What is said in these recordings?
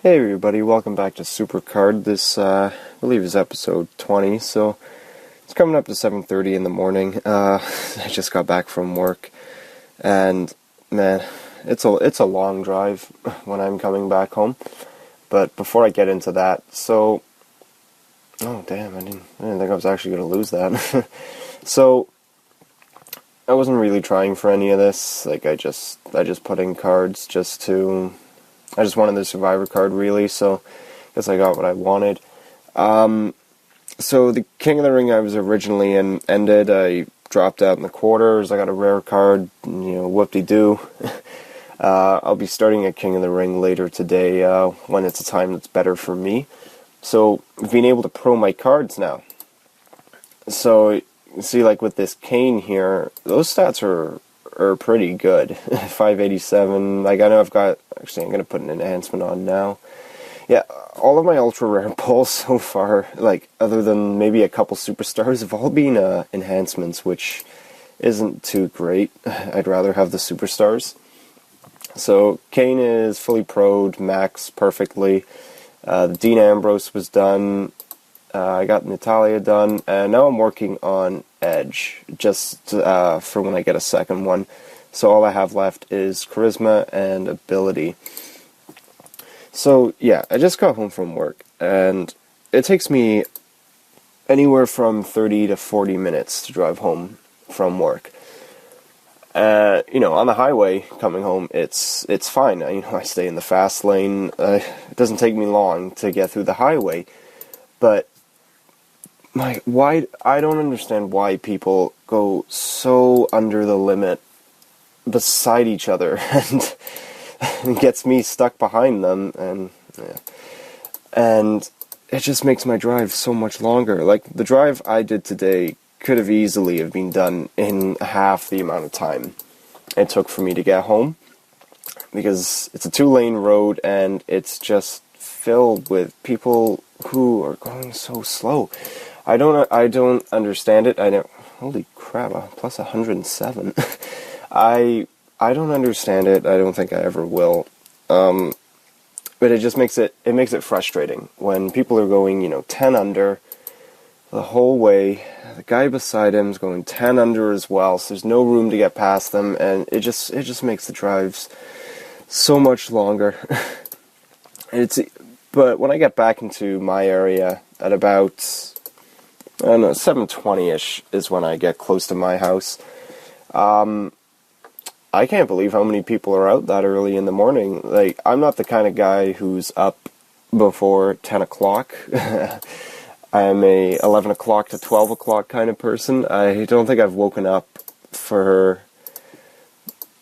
Hey everybody, welcome back to Supercard. This, I believe, is episode 20, so it's coming up to 7:30 in the morning. I just got back from work, and man, it's a long drive when I'm coming back home. But before I get into that, oh damn, I didn't think I was actually going to lose that. So, I wasn't really trying for any of this. Like, I just put in cards I just wanted the Survivor card, really, so I guess I got what I wanted. So the King of the Ring I was originally in ended. I dropped out in the quarters. I got a rare card, whoop-de-doo. I'll be starting at King of the Ring later today when it's a time that's better for me. So being able to pro my cards now. So see, like with this Kane here, those stats are pretty good. 587. Like, I know I've got... Actually, I'm going to put an enhancement on now. Yeah, all of my ultra rare pulls so far, like, other than maybe a couple superstars, have all been enhancements, which isn't too great. I'd rather have the superstars. So, Kane is fully pro'd, max perfectly. The Dean Ambrose was done. I got Nattie done, and now I'm working on Edge, just for when I get a second one. So all I have left is Charisma and Ability. So yeah, I just got home from work, and it takes me anywhere from 30 to 40 minutes to drive home from work. On the highway coming home, it's fine. I stay in the fast lane. It doesn't take me long to get through the highway, but why? I don't understand why people go so under the limit beside each other, and it gets me stuck behind them, and it just makes my drive so much longer. Like, the drive I did today could have easily have been done in half the amount of time it took for me to get home, because it's a 2-lane road, and it's just filled with people who are going so slow. I don't understand it. Holy crap, plus 107. I don't understand it. I don't think I ever will. But it just makes it frustrating when people are going, 10 under the whole way. The guy beside him is going 10 under as well, so there's no room to get past them, and it just makes the drives so much longer. But when I get back into my area at about, I don't know, 7:20ish is when I get close to my house. I can't believe how many people are out that early in the morning. Like, I'm not the kind of guy who's up before 10 o'clock. I'm a 11 o'clock to 12 o'clock kind of person. I don't think I've woken up for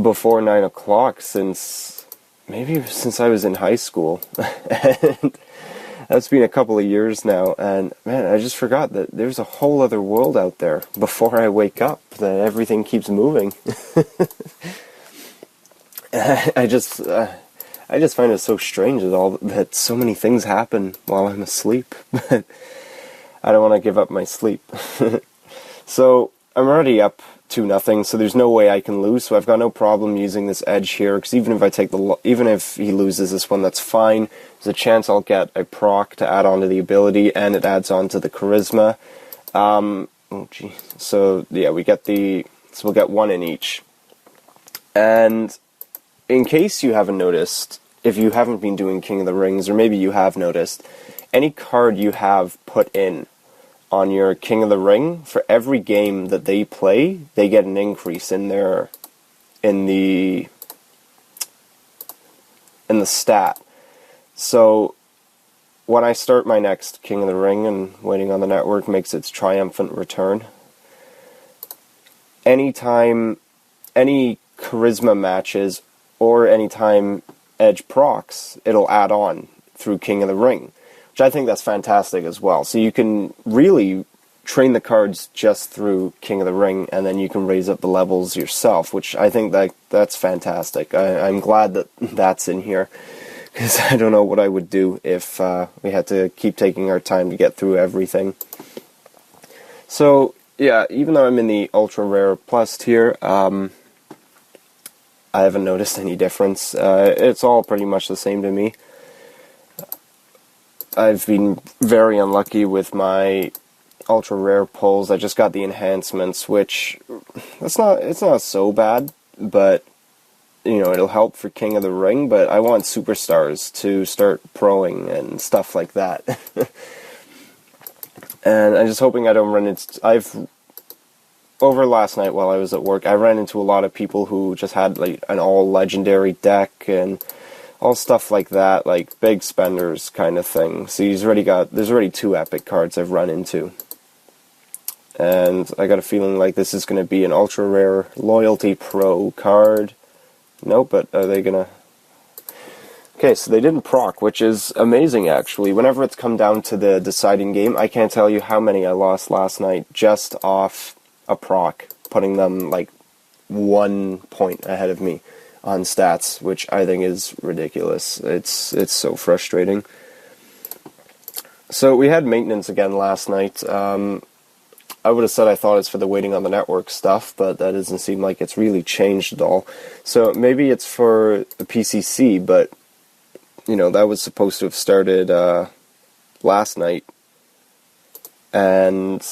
before 9 o'clock since I was in high school. And that's been a couple of years now, and man, I just forgot that there's a whole other world out there before I wake up, that everything keeps moving. I just find it so strange that so many things happen while I'm asleep, but I don't want to give up my sleep. So I'm already up 2-0, so there's no way I can lose, so I've got no problem using this Edge here, because even if he loses this one, that's fine. There's a chance I'll get a proc to add on to the ability, and it adds on to the Charisma. So yeah, we'll get one in each. And in case you haven't noticed, if you haven't been doing King of the Rings, or maybe you have noticed, any card you have put in on your King of the Ring, for every game that they play, they get an increase in the stat. So when I start my next King of the Ring and Waiting on the Network makes its triumphant return, anytime any Charisma matches or anytime Edge procs, it'll add on through King of the Ring, which I think that's fantastic as well. So you can really train the cards just through King of the Ring, and then you can raise up the levels yourself, which I think that's fantastic. I'm glad that that's in here, because I don't know what I would do if we had to keep taking our time to get through everything. So yeah, even though I'm in the ultra rare plus tier, I haven't noticed any difference. It's all pretty much the same to me. I've been very unlucky with my ultra rare pulls. I just got the enhancements, which it's not so bad, but it'll help for King of the Ring. But I want superstars to start proing and stuff like that. And I'm just hoping I don't run into... Over last night while I was at work, I ran into a lot of people who just had like an all-legendary deck and all stuff like that, like big spenders kind of thing. So there's already 2 epic cards I've run into. And I got a feeling like this is going to be an ultra rare Loyalty Pro card. Nope, but are they going to... Okay, so they didn't proc, which is amazing, actually. Whenever it's come down to the deciding game, I can't tell you how many I lost last night just off a proc, putting them like 1 point ahead of me on stats, which I think is ridiculous. It's so frustrating. So we had maintenance again last night. I would have said I thought it's for the waiting on the network stuff, but that doesn't seem like it's really changed at all. So maybe it's for the PCC, but that was supposed to have started last night. And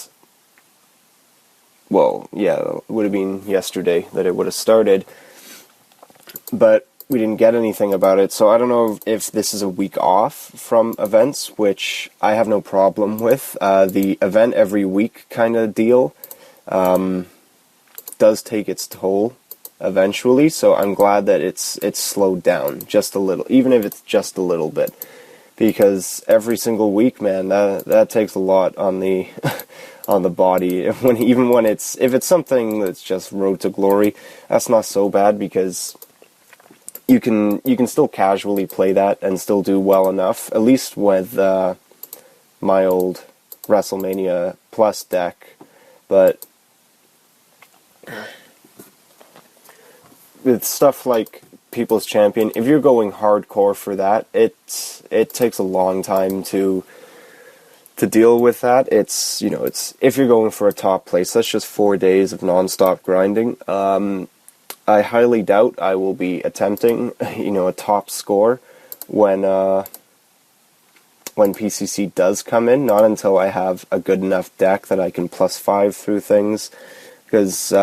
well, yeah, it would have been yesterday that it would have started, but we didn't get anything about it, so I don't know if this is a week off from events, which I have no problem with. The event every week kind of deal does take its toll eventually, so I'm glad that it's slowed down just a little, even if it's just a little bit, because every single week, man, that takes a lot on the on the body. If it's something that's just road to glory, that's not so bad, because you can still casually play that and still do well enough, at least with my old WrestleMania Plus deck. But with stuff like People's Champion, if you're going hardcore for that, it takes a long time to deal with that. It's if you're going for a top place, that's just 4 days of non-stop grinding. I highly doubt I will be attempting a top score when PCC does come in, not until I have a good enough deck that I can +5 through things, because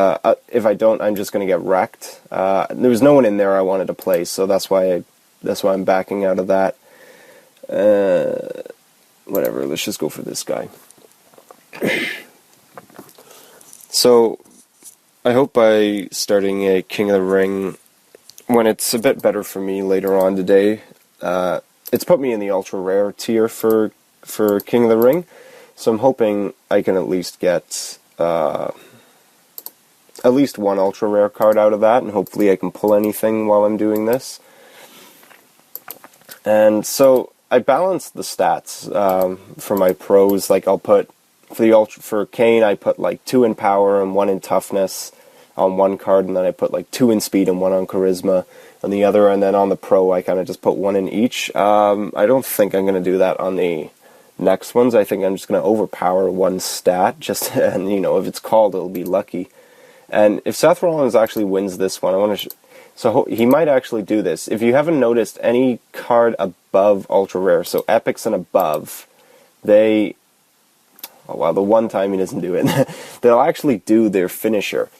if I don't, I'm just going to get wrecked. There was no one in there I wanted to play, so that's why I'm backing out of that. Whatever, let's just go for this guy. So I hope by starting a King of the Ring, when it's a bit better for me later on today, it's put me in the ultra rare tier for King of the Ring, so I'm hoping I can at least get at least 1 ultra rare card out of that, and hopefully I can pull anything while I'm doing this. And so I balanced the stats for my pros. Like I'll put for Kane, I put like 2 in power and 1 in toughness on one card, and then I put like 2 in speed and 1 on charisma on the other, and then on the pro I kind of just put 1 in each. I don't think I'm going to do that on the next ones. I think I'm just going to overpower 1 stat, and if it's called, it'll be lucky. And if Seth Rollins actually wins this one, I want to so he might actually do this. If you haven't noticed, any card above ultra rare, so epics and above, the one time he doesn't do it, they'll actually do their finisher.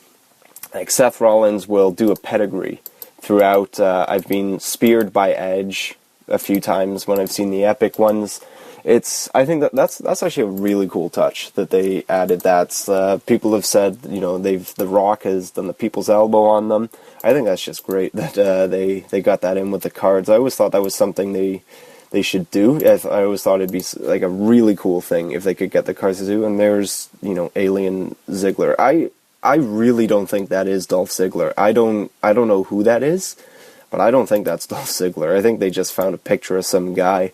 Like Seth Rollins will do a pedigree throughout. I've been speared by Edge a few times when I've seen the epic ones. I think that's actually a really cool touch that they added that. People have said, The Rock has done the people's elbow on them. I think that's just great that they got that in with the cards. I always thought that was something they should do. I always thought it'd be like a really cool thing if they could get the cards to do. And there's, Alien Ziggler. I really don't think that is Dolph Ziggler. I don't know who that is, but I don't think that's Dolph Ziggler. I think they just found a picture of some guy.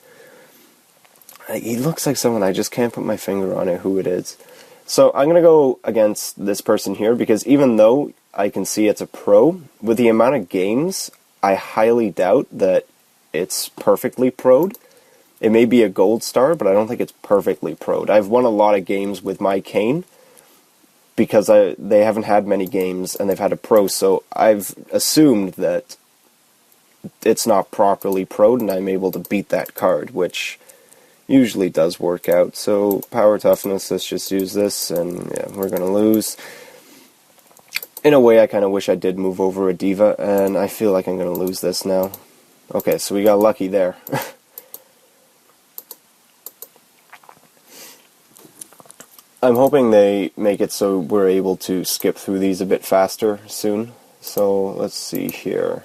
He looks like someone, I just can't put my finger on it who it is. So I'm going to go against this person here, because even though I can see it's a pro, with the amount of games, I highly doubt that it's perfectly pro'd. It may be a gold star, but I don't think it's perfectly pro'd. I've won a lot of games with my Kane, because they haven't had many games and they've had a pro, so I've assumed that it's not properly pro'd and I'm able to beat that card, which, usually does work out. So power toughness, let's just use this, and yeah, we're going to lose. In a way, I kind of wish I did move over a diva, and I feel like I'm going to lose this now. Okay, so we got lucky there. I'm hoping they make it so we're able to skip through these a bit faster soon. So let's see here.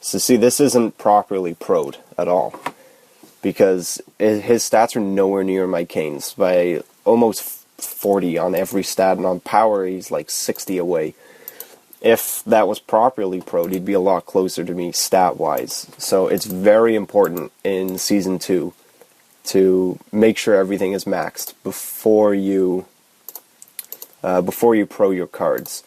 So see, this isn't properly pro'd at all, because his stats are nowhere near my Kane's by almost 40 on every stat, and on power he's like 60 away. If that was properly pro'd, he'd be a lot closer to me stat-wise. So it's very important in Season 2 to make sure everything is maxed before you pro your cards.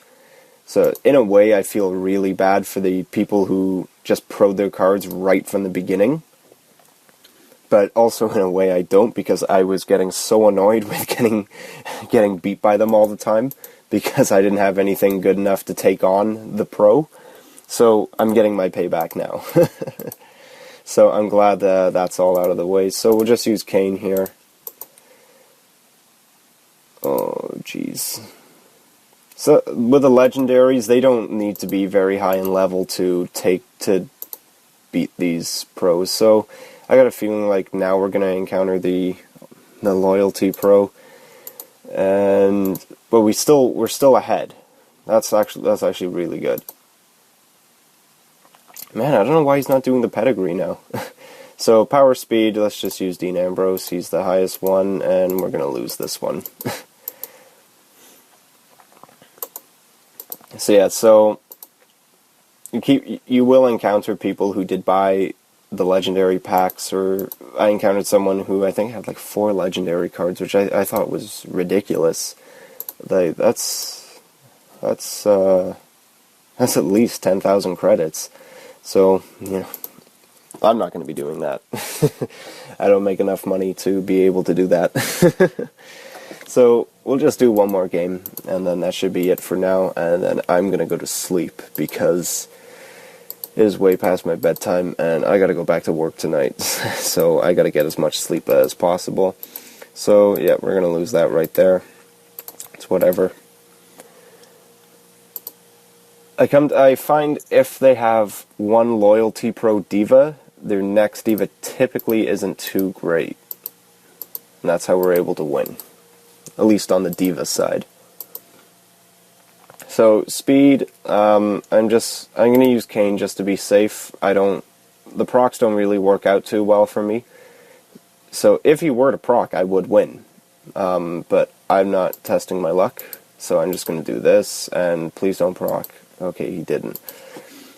So in a way, I feel really bad for the people who just pro'd their cards right from the beginning. But also in a way I don't, because I was getting so annoyed with getting beat by them all the time, because I didn't have anything good enough to take on the pro. So I'm getting my payback now. So I'm glad that that's all out of the way. So we'll just use Kane here. Oh, jeez. So with the legendaries, they don't need to be very high in level to beat these pros. So I got a feeling like now we're gonna encounter the loyalty pro, but we're still ahead. That's actually really good. Man, I don't know why he's not doing the pedigree now. So power speed, let's just use Dean Ambrose. He's the highest one, and we're gonna lose this one. So yeah, so you will encounter people who did buy the legendary packs, or I encountered someone who I think had like 4 legendary cards, which I thought was ridiculous. That's at least 10,000 credits. So, you know, I'm not going to be doing that. I don't make enough money to be able to do that. So we'll just do one more game, and then that should be it for now, and then I'm going to go to sleep, because it is way past my bedtime, and I got to go back to work tonight. So I got to get as much sleep as possible. So yeah, we're going to lose that right there. It's whatever. I find if they have one loyalty pro diva, their next diva typically isn't too great. And that's how we're able to win. At least on the diva side. So speed, I'm going to use Kane just to be safe. The procs don't really work out too well for me. So if he were to proc, I would win. But I'm not testing my luck, so I'm just going to do this, and please don't proc. Okay, he didn't.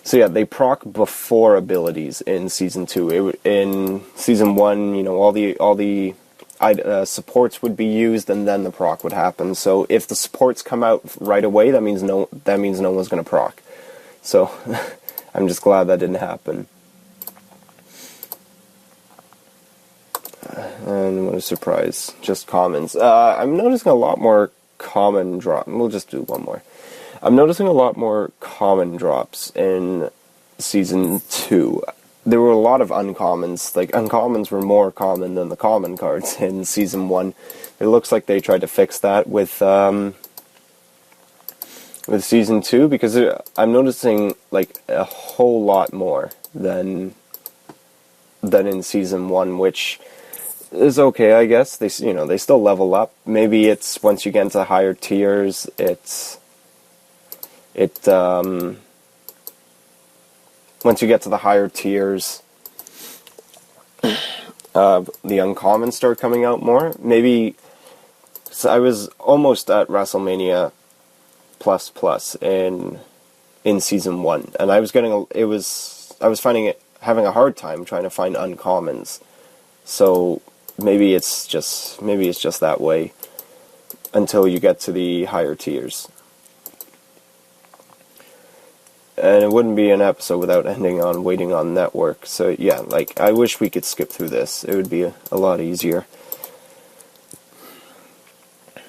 So yeah, they proc before abilities in Season 2. In Season 1, you know, all the supports would be used, and then the proc would happen. So if the supports come out right away, that means no one's going to proc. So I'm just glad that didn't happen. And what a surprise. Just commons. I'm noticing a lot more common drop. We'll just do one more. I'm noticing a lot more common drops in Season 2. There were a lot of uncommons. Like, uncommons were more common than the common cards in Season 1. It looks like they tried to fix that with Season 2, because I'm noticing, like, a whole lot more than in Season 1, which is okay, I guess. They still level up. Maybe it's once you get into higher tiers, once you get to the higher tiers, the uncommons start coming out more. Maybe, so I was almost at WrestleMania plus in Season 1, and I was having a hard time trying to find uncommons. So maybe it's just that way until you get to the higher tiers. And it wouldn't be an episode without ending on waiting on network. So yeah, like, I wish we could skip through this. It would be a lot easier.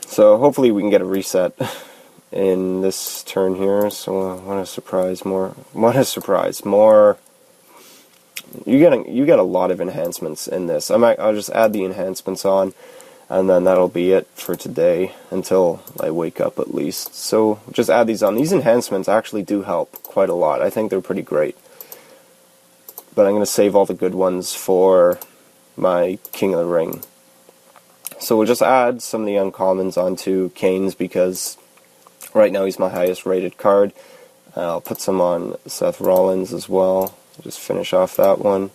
So hopefully we can get a reset in this turn here. So what a surprise. More you get a lot of enhancements in this. I'll just add the enhancements on, and then that'll be it for today until I wake up at least. So just add these on. These enhancements actually do help quite a lot. I think they're pretty great. But I'm going to save all the good ones for my King of the Ring. So we'll just add some of the uncommons onto Kane's because right now he's my highest rated card. I'll put some on Seth Rollins as well. Just finish off that one.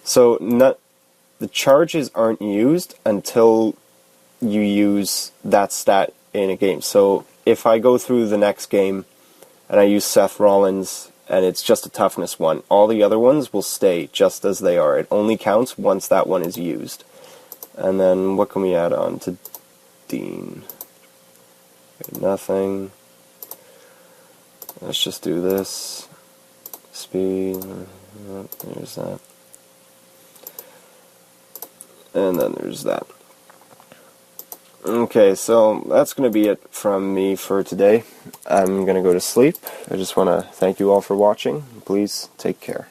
So the charges aren't used until you use that stat in a game. So if I go through the next game and I use Seth Rollins and it's just a toughness one, all the other ones will stay just as they are. It only counts once that one is used. And then what can we add on to Dean? Nothing. Let's just do this. Speed. There's that. And then there's that. Okay, so that's going to be it from me for today. I'm going to go to sleep. I just want to thank you all for watching. Please take care.